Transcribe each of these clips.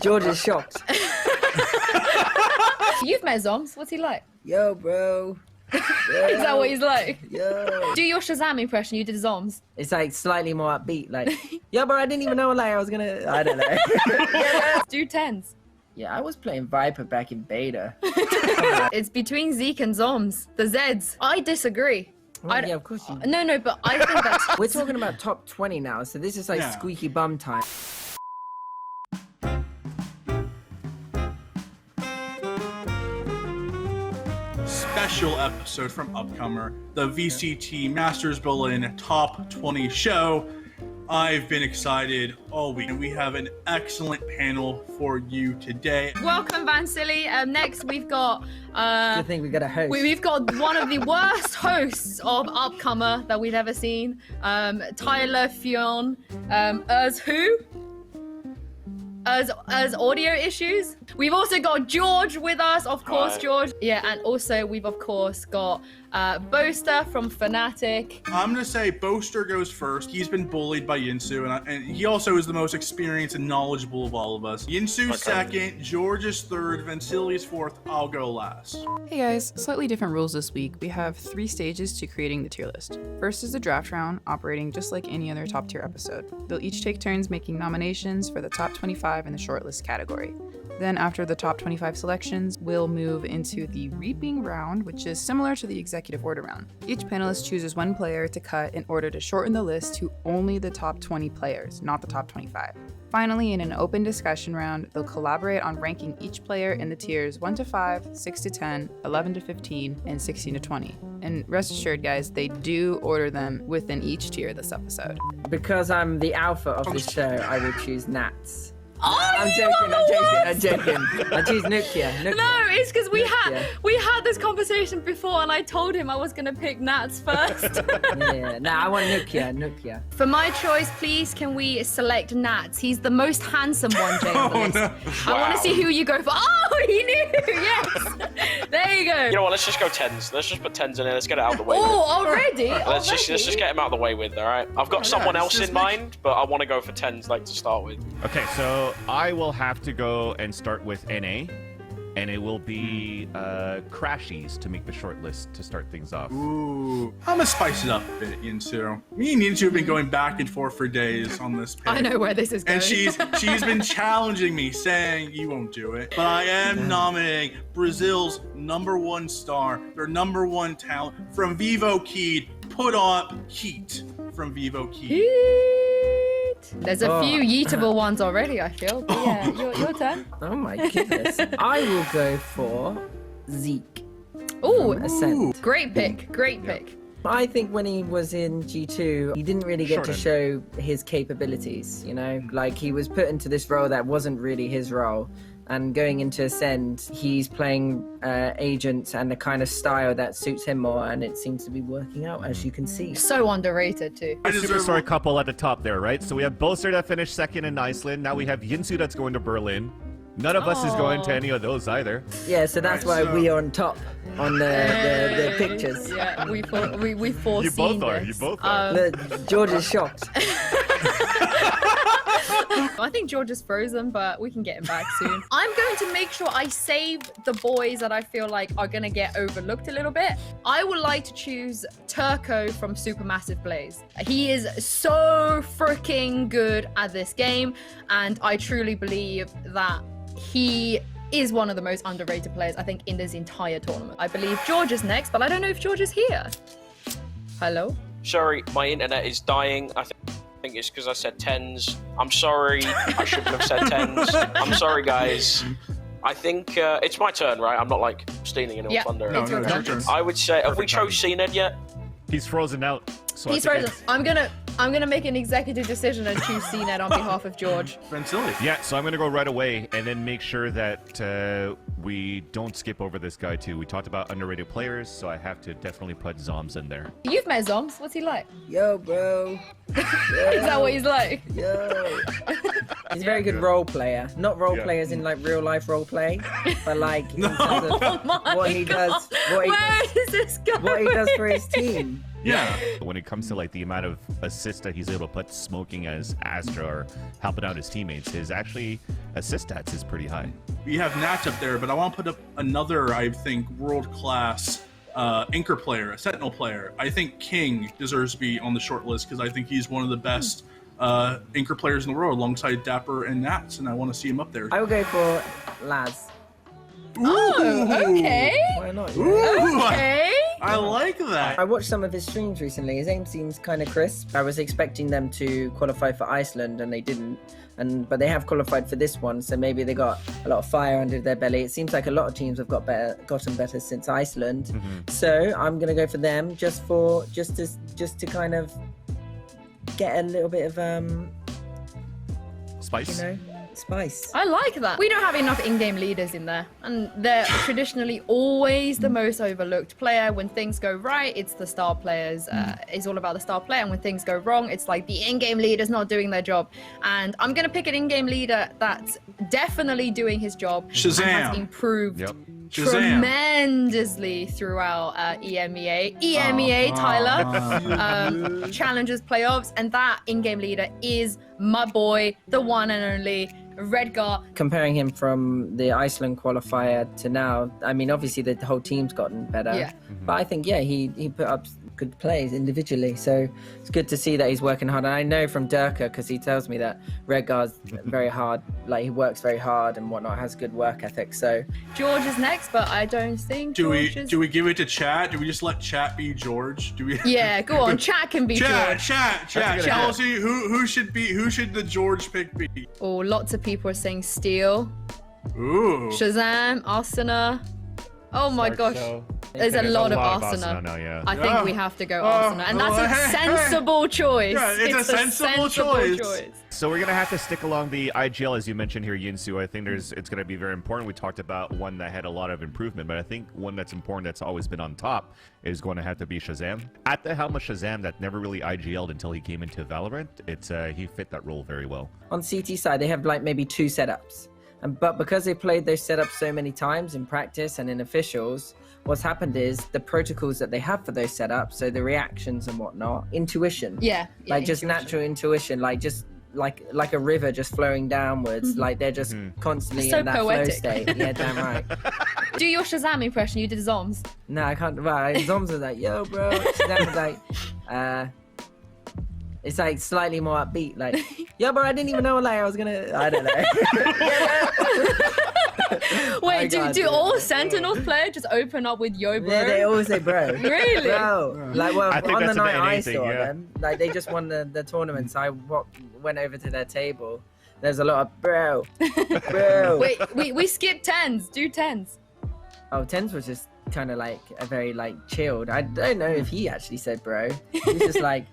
George is shocked. You've met Zoms. What's he like? Yo, bro. Yo. Is that what he's like? Yo. Do your Shazam impression. You did Zoms. It's like slightly more upbeat. Like, yo, bro, I didn't even know like I was gonna. I don't know. Do tens. Yeah, I was playing Viper back in beta. It's between Zeke and Zoms. The Zeds. I disagree. Well, yeah, of course you. No, but I think that's. We're talking about top 20 now, so this is like squeaky bum time. Special episode from Upcomer, the VCT Masters Berlin Top 20 show. I've been excited all week, and we have an excellent panel for you today. Welcome, Vansilli. Next, we've got. I think we got a host. We've got one of the worst hosts of Upcomer that we've ever seen. Tyler, Fionn, as audio issues. We've also got George with us, of course. Hi. George. Yeah, and also we've of course got Boaster from Fnatic. I'm gonna say Boaster goes first. He's been bullied by Yinsu, and he also is the most experienced and knowledgeable of all of us. Yinsu's second, George is third, Vansilli is fourth. I'll go last. Hey guys, slightly different rules this week. We have 3 stages to creating the tier list. First is the draft round, operating just like any other top tier episode. They'll each take turns making nominations for the top 25 in the shortlist category. Then after the top 25 selections, we'll move into the reaping round, which is similar to the executive order round. Each panelist chooses one player to cut in order to shorten the list to only the top 20 players, not the top 25. Finally, in an open discussion round, they'll collaborate on ranking each player in the tiers 1 to 5, 6 to 10, 11 to 15, and 16 to 20. And rest assured, guys, they do order them within each tier this episode. Because I'm the alpha of this show, I would choose Nats. Oh, I'm joking. I choose Nukia. No, it's because we had this conversation before, and I told him I was gonna pick Nats first. I want Nukia. For my choice, please, can we select Nats? He's the most handsome one, Jay, on the list. No. I want to see who you go for. Oh, he knew. Yes. There you go. You know what? Let's just go tens. Let's just put tens in there. Let's get it out of the way. Oh, already? Let's just get him out of the way with. All right. I've got someone else in mind, but I want to go for tens, like to start with. Okay, so I will have to go and start with NA, and it will be Crashies to make the short list to start things off. Ooh, I'm gonna spice it up a bit, Yinsu. Me and Yinsu have been going back and forth for days on this pick. I know where this is going. And she's been challenging me, saying you won't do it. But I am nominating Brazil's #1 star, their #1 talent from Vivo Keyed. Put on heat from Vivo Keyed. There's a few yeetable ones already, I feel. But yeah, your turn. Oh my goodness. I will go for Zeke. Ooh, Ascent. Great pick. I think when he was in G2, he didn't really get to show his capabilities, you know? Like, he was put into this role that wasn't really his role. And going into Ascend, he's playing agents and the kind of style that suits him more, and it seems to be working out, as you can see. So underrated, too. Superstar couple at the top there, right? So we have Boaster that finished second in Iceland. Now we have Yinsu that's going to Berlin. None of us is going to any of those either. Yeah, so that's why we are on top on the pictures. Yeah, we foreseen You both are. this. You both are. Look, George is shocked. I think George is frozen, but we can get him back soon. I'm going to make sure I save the boys that I feel like are going to get overlooked a little bit. I would like to choose Turco from Supermassive Blaze. He is so freaking good at this game, and I truly believe that he is one of the most underrated players, I think, in this entire tournament. I believe George is next, but I don't know if George is here. Hello? Sorry, my internet is dying. I think it's because I said tens. I'm sorry. I shouldn't have said tens. I'm sorry, guys. I think it's my turn, right? I'm not like stealing anyone's thunder. No, it's your turn. I would say, have we chose CNED yet? He's frozen out. So He's frozen. I'm gonna make an executive decision and choose CNED on behalf of George. Vansilli. Yeah, so I'm going to go right away and then make sure that we don't skip over this guy too. We talked about underrated players, so I have to definitely put Zoms in there. You've met Zoms. What's he like? Yo, bro. Is that what he's like? Yo. He's a very good role player. Not role players in like real life role play, but like in terms of what he does. What he does for his team. Yeah. When it comes to like the amount of assists that he's able to put smoking as Astra or helping out his teammates, his actually assist stats is pretty high. We have Nats up there, but I want to put up another, I think, world-class anchor player, a sentinel player. I think King deserves to be on the short list because I think he's one of the best anchor players in the world alongside Dapper and Nats, and I want to see him up there. I will go for Laz. Oh, okay. Why not? Ooh, Okay. I like that. I watched some of his streams recently. His aim seems kind of crisp. I was expecting them to qualify for Iceland, and they didn't. But they have qualified for this one, so maybe they got a lot of fire under their belly. It seems like a lot of teams have gotten better since Iceland. So I'm gonna go for them just to kind of get a little bit of Spice? spice. I like that. We don't have enough in-game leaders in there, and they're traditionally always the most overlooked player. When things go right, it's the star players. It's all about the star player, and when things go wrong, it's like the in-game leader's not doing their job. And I'm gonna pick an in-game leader that's definitely doing his job Shazam. and has improved tremendously throughout EMEA Tyler, Challengers playoffs, and that in-game leader is my boy, the one and only Erzberger. Comparing him from the Iceland qualifier to now, I mean, obviously the whole team's gotten better. Yeah. But I think, he put up good plays individually. So it's good to see that he's working hard. And I know from Durka, because he tells me that Erzberger's very hard, like he works very hard and whatnot, has good work ethic. So George is next, but I don't think Do George is... we give it to chat? Do we just let chat be George? Do we? Yeah, go on. Chat can be George. Chat. Chelsea, who should the George pick be? Oh, lots of people are saying Steel, Ooh. Shazam, Arsena. Oh my gosh. There's a lot of Arsena. now, yeah. I think we have to go Arsena, and that's a sensible choice. Yeah, it's a sensible choice. So we're gonna have to stick along the IGL, as you mentioned here, Yinsu. I think it's gonna be very important. We talked about one that had a lot of improvement, but I think one that's important that's always been on top is going to have to be Shazam. At the helm of Shazam, that never really IGL'd until he came into Valorant. He fit that role very well. on CT side, they have like maybe 2 setups. But because they played those setups so many times in practice and in officials, what's happened is the protocols that they have for those setups, so the reactions and whatnot, intuition. Yeah. Like just natural intuition, like just like a river just flowing downwards. Like they're just constantly So in that poetic. flow state. Yeah, damn right. Do your Shazam impression. You did Zoms. No, I can't. Well, Zoms was like, yo, bro. Shazam was like, it's like slightly more upbeat. Like, yo, bro, I didn't even know like I was gonna. I don't know. Wait, do all Sentinels players just open up with yo, bro? Yeah, they always say bro. Really? Bro. Like, well, I think on the that's about night I anything, saw yeah. them, like they just won the tournament. So I went over to their table. There's a lot of bro. Wait, we skipped 10s. Do 10s. Oh, Tens was just kind of like a very like chilled. I don't know if he actually said bro. He was just like,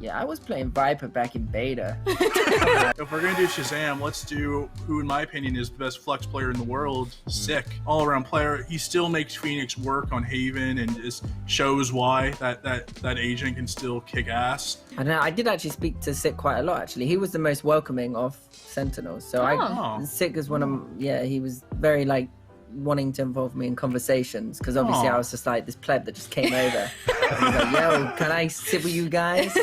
yeah, I was playing Viper back in beta. If we're gonna do Shazam, let's do who, in my opinion, is the best flex player in the world. Sick, all-around player. He still makes Phoenix work on Haven and just shows why that agent can still kick ass. And I did actually speak to Sick quite a lot. Actually, he was the most welcoming of Sentinels. So Sick was one of he was very like wanting to involve me in conversations because obviously I was just like this pleb that just came over. And he was like, yo, can I sit with you guys?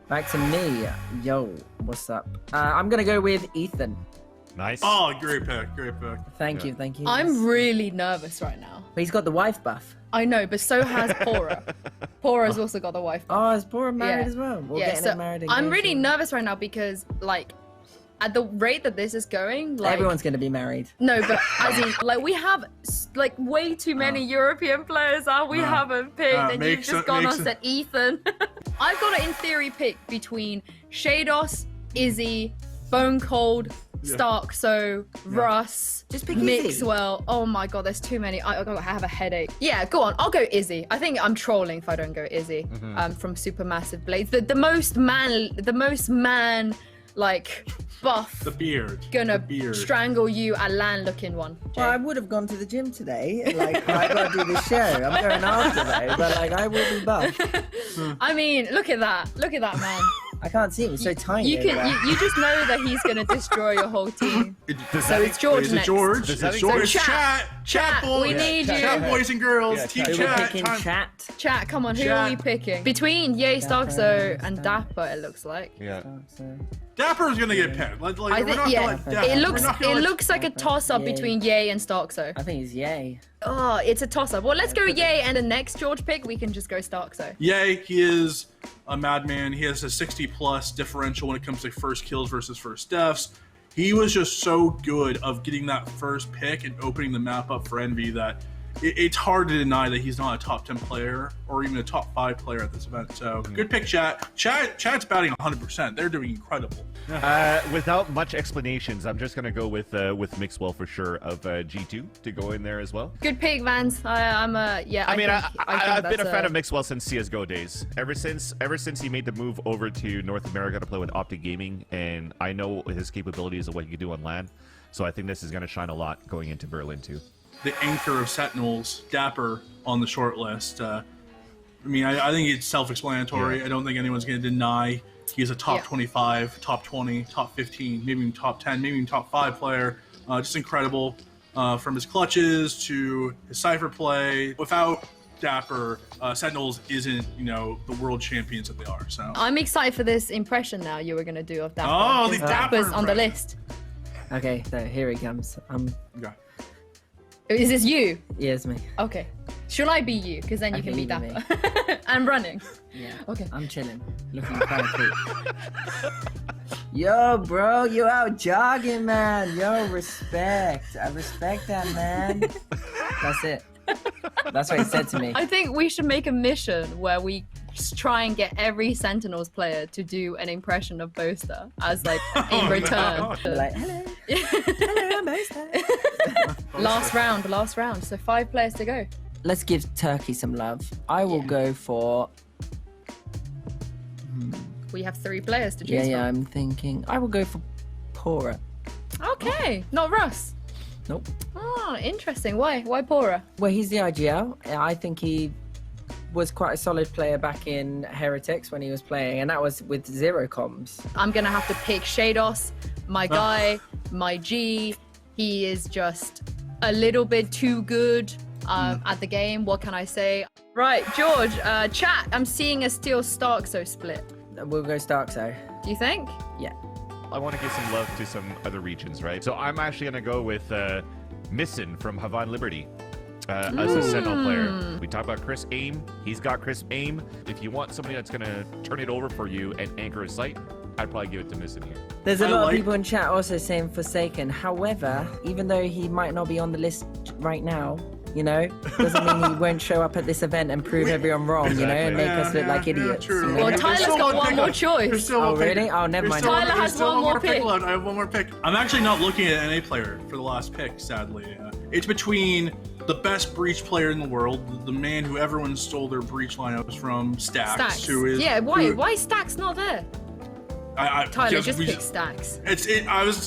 Back to me. Yo, what's up? I'm gonna go with Ethan. Nice. Oh, great pick. Thank you. I'm really nervous right now. But he's got the wife buff. I know, but so has Pora. Pora's also got the wife. Oh, is Bora married as well? We're getting so married. I'm really nervous right now because, like, at the rate that this is going, like everyone's gonna be married. No, but as in, like, we have like way too many European players that we haven't picked, and you've just gone on said Ethan. I've got to, in theory, pick between Shados, Izzy, Bone Cold, Stark, Russ, just pick Mixwell. Oh my god, there's too many. I have a headache. Yeah, go on. I'll go Izzy. I think I'm trolling if I don't go Izzy. From Supermassive Blades, the most man, like buff. The beard. Gonna the beard. strangle you, a land-looking one. Well, I would have gone to the gym today. Like, I gotta do this show. I'm going after though, but like, I will be buff. I mean, look at that man. I can't see him. He's so tiny. You just know that he's gonna destroy your whole team. So it's George next. It's George. Does that It's George. So Chat. Chat boys. We need you. Chat boys and girls. Yeah, Team chat. Who we're chat. picking Time. chat? Chat, come on, who Chat. are we picking? Between Yay, Starkso, and Dapper, it looks like. Yeah. Dapper's gonna get picked. Like, I we're think, not yeah, gonna let Dapper. it we're not gonna let- looks like a toss-up Yay. between Yay and Starkso. I think it's Yay. Oh, it's a toss-up. Well, let's go Yay, and the next George pick, we can just go Starkso. Yay, he is a madman. He has a 60+ differential when it comes to first kills versus first deaths. He was just so good of getting that first pick and opening the map up for Envy that it's hard to deny that he's not a top 10 player or even a top 5 player at this event. So good pick, chat. Chat's batting 100%. They're doing incredible. Without much explanations, I'm just gonna go with Mixwell for sure of G2 to go in there as well. Good pick, Vance. I've been a fan of Mixwell since CS:GO days. Ever since he made the move over to North America to play with Optic Gaming, and I know his capabilities of what he can do on LAN. So I think this is gonna shine a lot going into Berlin too. The anchor of Sentinels, Dapper, on the short list. I think it's self-explanatory. Yeah. I don't think anyone's going to deny he's a top Yeah. 25, top 20, top 15, maybe even top 10, maybe even top 5 player. Just incredible from his clutches to his Cypher play. Without Dapper, Sentinels isn't, the world champions that they are. So I'm excited for this impression now you were going to do of Dapper. Oh, the because Dapper Dapper's on the impression. list. Okay, so here he comes. okay. Is this you? Here's me. Okay. Should I be you? Because then you Okay, can be you be Dapper. I'm running. Yeah. Okay. I'm chilling, looking kind of cute. Yo, bro, you out jogging, man. Yo, respect. I respect that, man. That's it. That's what he said to me. I think we should make a mission where we just try and get every Sentinels player to do an impression of Boaster as like in return. no. Be like, hello. Hello, I'm Boaster. Last round. So 5 players to go. Let's give Turkey some love. I will Yeah. go for. We have 3 players to choose Yeah, from. I'm thinking. I will go for Pora. Okay, not Russ. Nope. Oh, interesting. Why? Why Pora? Well, he's the IGL. I think he was quite a solid player back in Heretics when he was playing, and that was with 0 comms. I'm gonna have to pick Shados, my guy, my G. He is just a little bit too good at the game. What can I say? Right, George, chat. I'm seeing a Steel Starkso split. We'll go Starkso. Do you think? Yeah. I want to give some love to some other regions, right? So I'm actually going to go with Missin from Havan Liberty as a Sentinel player. We talk about crisp aim. He's got crisp aim. If you want somebody that's going to turn it over for you and anchor a site, I'd probably give it to Missin here. There's a I lot like- of people in chat also saying Forsaken. However, even though he might not be on the list right now, doesn't mean he won't show up at this event and prove everyone wrong, and make us look like idiots. True. you know? Well, There's Tyler's still got one pick more left. choice. There's still Oh, one pick. really? Oh, never There's mind. still one- Tyler has there's still one more pick pick. left. I have one more pick. I'm actually not looking at an NA player for the last pick, sadly. It's between the best breach player in the world, the man who everyone stole their breach lineups from, Stacks. Who is Yeah, why? who- Why is Stacks not there? Tyler, just pick Stacks.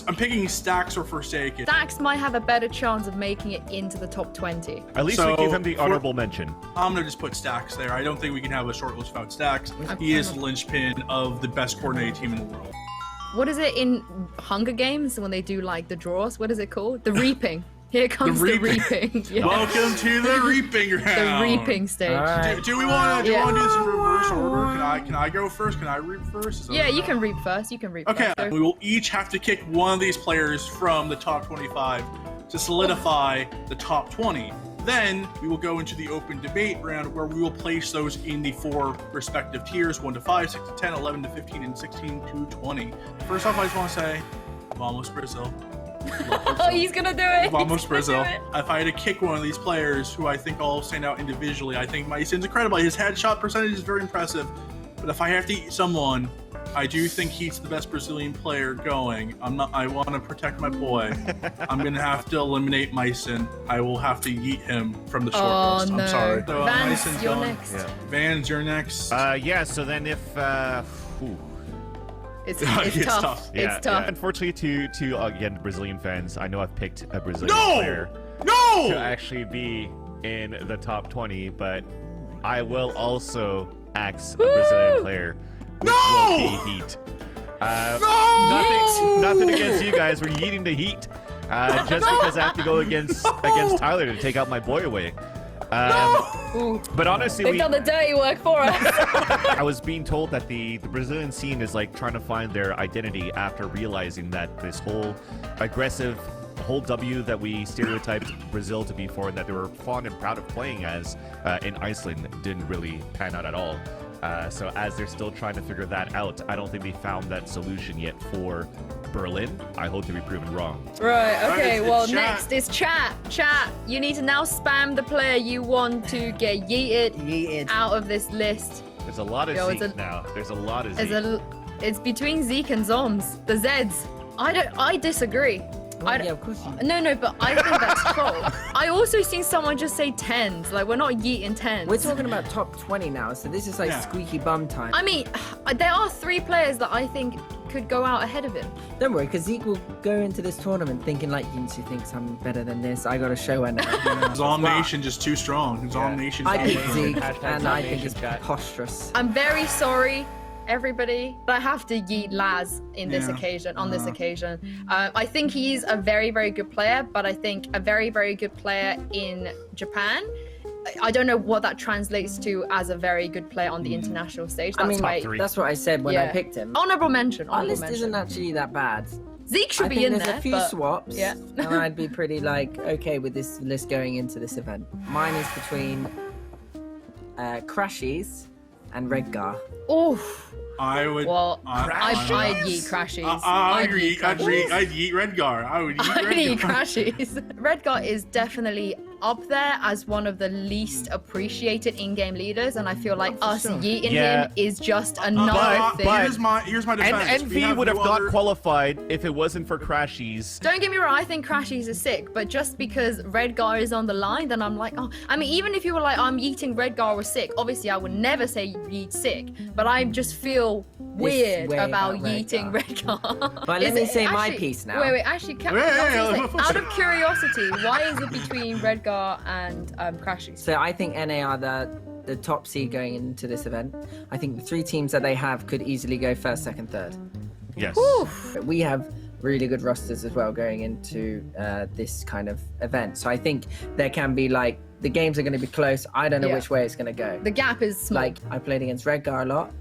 I'm picking Stacks or Forsaken. Stacks might have a better chance of making it into the top 20. At least So, we give him the for- honorable mention. I'm gonna just put Stacks there. I don't think we can have a short list without Stacks. He is the linchpin of the best coordinated team in the world. What is it in Hunger Games when they do like the draws? What is it called? The reaping. Here comes the reaping. reaping. Yeah. Welcome to the reaping The round. reaping stage. All right. Do we want to Yeah. do this in reverse order? Can I go first? Can I reap first? Is that Yeah, you okay? can reap first. You can reap Okay, first. we will each have to kick one of these players from the top 25 to solidify the top 20. Then we will go into the open debate round where we will place those in the 4 respective tiers, 1 to 5, 6 to 10, 11 to 15, and 16 to 20. First off, I just want to say, Vamos Brazil. Oh, he's gonna do it. Vamos He's gonna Brazil. do it. If I had to kick one of these players who I think all stand out individually, I think Mason's incredible. His headshot percentage is very impressive. But if I have to eat someone, I do think he's the best Brazilian player going. I want to protect my boy. I'm gonna have to eliminate Mason. I will have to yeet him from the short Oh list. no. I'm sorry. So, Vance, Mason's you're going. next. Yeah. Vans, you're next. Yeah, so then if... It's It's tough. tough. It's tough. Unfortunately, to again, Brazilian fans, I know I've picked a Brazilian No! player No! to actually be in the top 20, but I will also axe a Brazilian player. Which No! will be Heat. No! Nothing against you guys. We're eating the Heat. just because I have to go against Tyler to take out my boy away. But honestly, They've done the dirty work for us. I was being told that the Brazilian scene is like trying to find their identity after realizing that this whole aggressive whole W that we stereotyped Brazil to be for and that they were fond and proud of playing as in Iceland didn't really pan out at all. So as they're still trying to figure that out, I don't think they found that solution yet for Berlin. I hope to be proven wrong. Right, okay, It's well, chat. next is chat. Chat, you need to now spam the player you want to get yeeted out of this list. There's a lot of Zeke now. There's a lot of Zeke. It's between Zeke and Zoms, the Zeds. I disagree. Well, yeah, of course you No, but I think that's troll. I also seen someone just say 10s. Like, we're not yeeting 10s. We're talking about top 20 now, so this is like squeaky bum time. I mean, there are 3 players that I think could go out ahead of him. Don't worry, because Zeke will go into this tournament thinking like Yinsu thinks I'm better than this. I got to show her now. You know? Zom Nation just too strong. Zom Nation. I pick Zeke, Hashtag and I think Zom it's Nation chat. preposterous. I'm very sorry, everybody, but I have to yeet Laz in this occasion. On this occasion, I think he's a very, very good player, but I think a very, very good player in Japan. I don't know what that translates to as a very good player on the international stage. That's I mean, why. that's what I said when I picked him. Honorable mention. Our Honorable list mention. isn't actually that bad. Zeke should I be think in there's there. a few but swaps, yeah. and I'd be pretty like okay with this list going into this event. Mine is between Crashies and Redgar. Oof. I would. Well, I'd I'd yeet Crashies. I'd yeet Redgar. I would yeet I'd eat Redgar. Crashies. Redgar is definitely up there as one of the least appreciated in-game leaders, and I feel like us yeeting him is just another thing. Here's my defense. We NV would have no not other- qualified if it wasn't for Crashies. Don't get me wrong, I think Crashies is sick, but just because Redgar is on the line, then I'm like, oh. I mean, even if you were like, I'm yeeting Redgar or sick, obviously I would never say yeet sick, but I just feel weird way about about yeeting Redgar. But let me say my piece now. Wait, actually, out of curiosity, why is it between Redgar and Crashies? So I think NA are the top seed going into this event. I think the 3 teams that they have could easily go first, second, third. Yes. We have really good rosters as well going into this kind of event. So I think there can be like the games are going to be close. I don't know which way it's going to go. The gap is small. Like I played against Redgar a lot.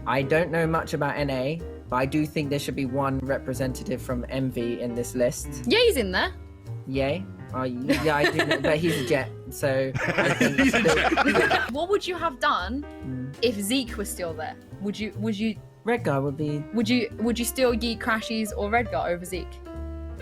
I don't know much about NA, but I do think there should be one representative from MV in this list. Yeah, he's in there. Yay. Yeah, I do know, but he's a Jet, so I think What would you have done if Zeke was still there? Would you Redgar would be Would you still yeet Crashies or Redgar over Zeke?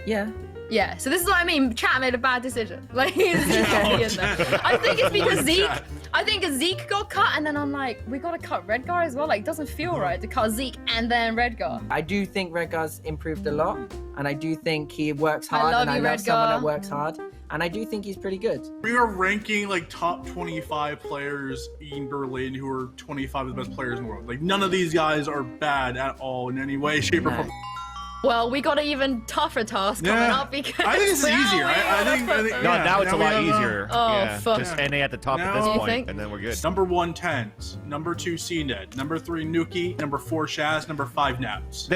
yeah. Yeah, so this is what I mean. Chat made a bad decision. Like, Zeke should be in there. I think it's because Zeke got cut, and then I'm like, we gotta cut Redgar as well. Like, it doesn't feel right to cut Zeke and then Redgar. I do think Redgar's improved a lot, and I do think he works hard, love and I you, love someone Redgar. that works hard, and I do think he's pretty good. We are ranking like top 25 players in Berlin who are 25 of the best players in the world. Like none of these guys are bad at all in any way, shape, or No. form. Well, we got an even tougher task coming up because I think this is easier. I think No, now it's a we lot have, easier. Oh, yeah. fuck. Just NA at the top at Now- this You point, think? and then we're good. Number 1 Tens, number 2 CNED, number 3 Nuki, number 4 Shaz, number 5 Naps.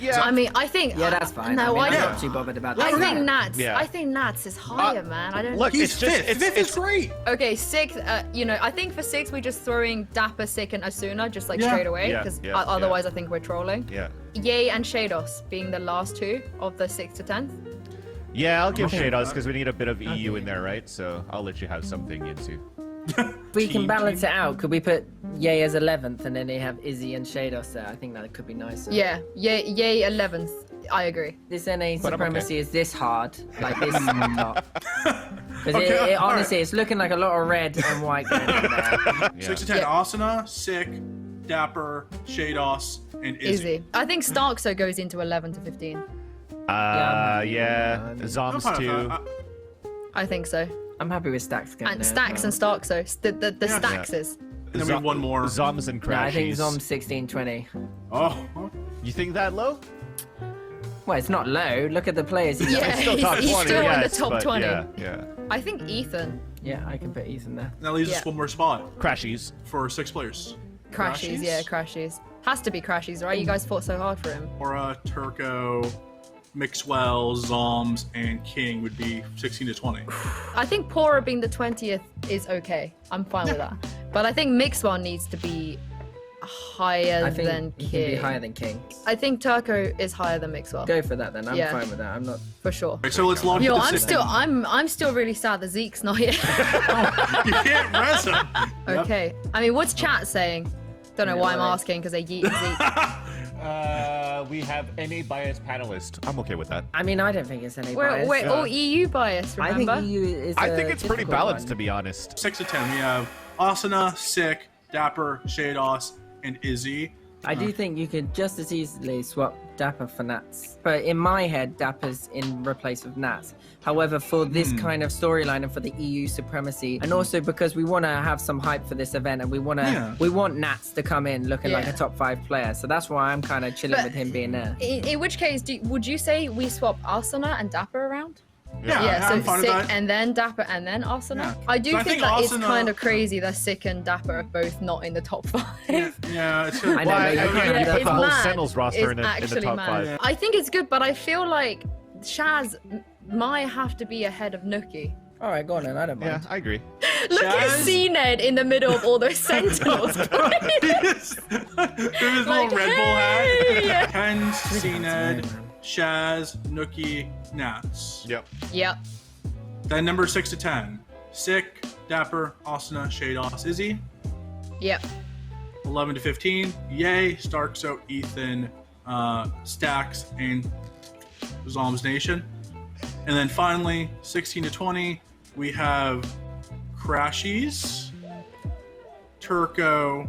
Yeah. I mean, I think. Yeah, that's fine. No, I mean, I I'm don't. not too bothered about I that. think Nats. Yeah. I think Nats is higher, man. I don't. Look, He's it's just fifth. Fifth is great. Okay, 6th. I think for 6th we're just throwing Dapper, Sick, and Asuna just like Yeah. straight away Yeah, because yeah, otherwise I think we're trolling. Yeah. Yay and Shados being the last 2 of the 6th to 10th. Yeah, I'll give Okay. Shados because we need a bit of EU in there, right? So I'll let you have something, Yinsu. If we can balance it out, could we put Ye as 11th, and then they have Izzy and Shados there? I think that could be nicer. Yeah, yay 11th. I agree. This NA But I'm supremacy is this hard, like this top. Because Okay, it honestly, it's looking like a lot of red and white going on there. Yeah. 6 to 10, Yeah. Asuna, Sick, Dapper, Shados, and Izzy. Easy. I think Starkso goes into 11 to 15. Yeah. I'm Zoms fine with too. that. I think so. I'm happy with Stacks going And there. Stacks and Starkso. The Yeah. Stackses. And then we have one more. Zoms and Crashies. No, I think Zom's 16-20. Oh, You think that low? Well, it's not low. Look at the players. Yeah, It's still top he's 20, still in the yes, top but 20. Yeah. I think Ethan. Yeah, I can put Ethan there. that leaves us Yeah. one more spot Crashies. for 6 players. Crashies, Crashies? yeah, Crashies. Has to be Crashies, right? You guys fought so hard for him. Or Turco, Mixwell, Zoms, and King would be 16 to 20. I think Pora being the 20th is okay. I'm fine with that. But I think Mixwell needs to be higher I think than he King. can be higher than King. I think Turco is higher than Mixwell. Go for that then. I'm Yeah. fine with that. I'm not. For sure. Right, so let's lock Yo, this in. I'm still really sad that Zeke's not here. You can't res him. Yep. Okay. I mean, what's chat saying? Don't know why I'm asking because they yeet Zeke. We have any biased panelist. I'm okay with that. I mean, I don't think it's any We're bias. all EU biased, remember? I think EU is. I think it's pretty difficult balanced, one. to be honest. 6 to 10, we have Asuna, Sick, Dapper, Shados, and Izzy. I do think you could just as easily swap Dapper for Nats. But in my head, Dapper's in replace of Nats. However, for this kind of storyline and for the EU supremacy, and also because we want to have some hype for this event and we want Nats to come in looking like a top 5 player. So that's why I'm kind of chilling with him being there. In which case, would you say we swap Asuna and Dapper around? Yeah, so I'm fine Sick with that. and then Dapper and then Asuna. Yeah. I do So I think think that it's Asuna- kind of crazy that Sick and Dapper are both not in the top 5. Yeah, it's I know, Why? you I can't can't do you that. put It's the whole mad. Sentinels roster in It's the actually top mad. 5. I think it's good, but I feel like Shaz might have to be ahead of Nookie. All right, go on then. I don't Yeah, mind. I agree. Look at Shaz? C-Ned in the middle of all those Sentinels. With his little Red Bull hat. Ken, C-Ned, Shaz, Nookie, Nats. Yep. Yep. Then number 6 to 10. Sick, Dapper, Asuna, Shados, Izzy. Yep. 11 to 15. Yay, Starkso, Ethan, Stacks, and Zom's Nation. And then finally, 16 to 20, we have Crashies, Turco,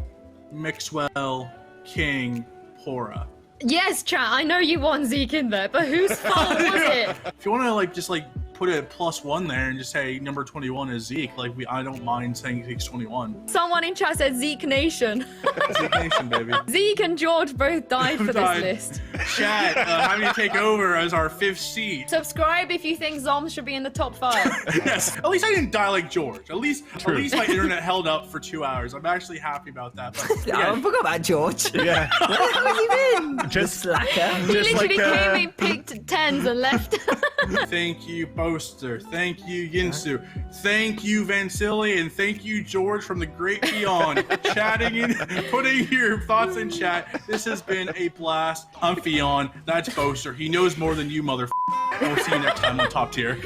Mixwell, King, Pora. Yes, chat. I know you want Zeke in there, but whose fault was it? If you want to just put a +1 there and just say number 21 is Zeke, I don't mind saying Zeke's 21. Someone in chat said Zeke Nation. Zeke Nation, baby. Zeke and George both died for Died. this list. Chat, having to take over as our 5th seat. Subscribe if you think Zom should be in the top 5. Yes. At least I didn't die like George. At least my internet held up for 2 hours. I'm actually happy about that. But I forgot about George. Yeah. Where the hell has he been? Just Slacker. He Just literally like, came in, picked 10s and left. thank you, Boaster. Thank you, Yinsu. Thank you, Vansilli. And thank you, George from the Great Fionn. Chatting and putting your thoughts in chat. This has been a blast. I'm Fionn. That's Boaster. He knows more than you, motherfucker. We'll see you next time on Top Tier.